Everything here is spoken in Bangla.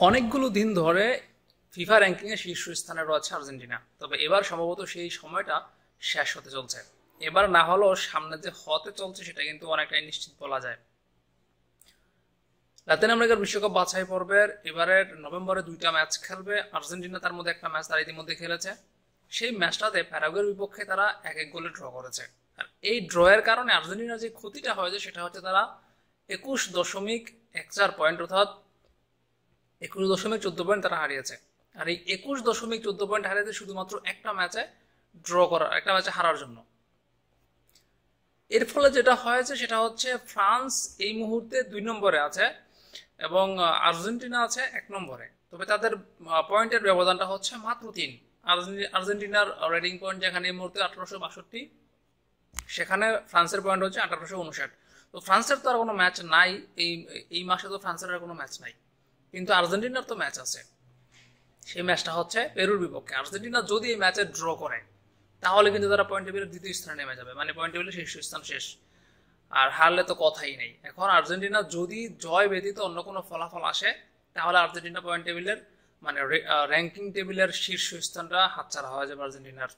অনেকগুলো দিন ধরে ফিফা র্যাঙ্কিংয়ে শীর্ষস্থানে রয়েছে আর্জেন্টিনা, তবে এবার সম্ভবত সেই সময়টা শেষ হতে চলছে। এবার না হলেও সামনে যে হতে চলছে সেটা কিন্তু অনেকটাই নিশ্চিত বলা যায়। লাতিন আমেরিকার বিশ্বকাপ বাছাই পর্বের এবারের নভেম্বরে 2টা ম্যাচ খেলবে আর্জেন্টিনা, তার মধ্যে একটা ম্যাচ তারা ইতিমধ্যে খেলেছে। সেই ম্যাচটাতে প্যারাগুয়ের বিপক্ষে তারা 1-1 গোলে ড্র করেছে। আর এই ড্রয়ের কারণে আর্জেন্টিনার যে ক্ষতিটা হয়েছে সেটা হচ্ছে তারা 21.14 পয়েন্ট, অর্থাৎ 21.14 পয়েন্ট তারা হারিয়েছে। আর এই 21.14 পয়েন্ট হারিয়েছে শুধুমাত্র একটা ম্যাচে একটা ম্যাচে হারার জন্য। এর ফলে যেটা হয়েছে সেটা হচ্ছে ফ্রান্স এই মুহূর্তে 2 নম্বরে আছে এবং আর্জেন্টিনা আছে 1 নম্বরে। তবে তাদের পয়েন্টের ব্যবধানটা হচ্ছে মাত্র 3। আর্জেন্টিনার রেটিং পয়েন্ট যেখানে এই মুহূর্তে 1862, সেখানে ফ্রান্সের পয়েন্ট হচ্ছে 1859। তো ফ্রান্সের তো আর কোনো ম্যাচ নাই, এই এই মাসে তো ফ্রান্সের আর কোনো ম্যাচ নাই, কিন্তু আর্জেন্টিনার তো ম্যাচ আছে। সেই ম্যাচটা হচ্ছে পেরুর বিপক্ষে। আর্জেন্টিনা যদি এই ম্যাচে ড্র করে তাহলে কিন্তু তারা পয়েন্ট টেবিলের 2য় স্থানে নেমে যাবে, মানে পয়েন্ট টেবিলের শীর্ষস্থান শেষ। আর হারলে তো কথাই নেই। এখন আর্জেন্টিনা যদি জয় ব্যতীত অন্য কোনো ফলাফল আসে তাহলে আর্জেন্টিনা পয়েন্ট টেবিলের মানে র্যাঙ্কিং টেবিলের শীর্ষস্থানটা হাতছাড়া হয়ে যাবে আর্জেন্টিনার।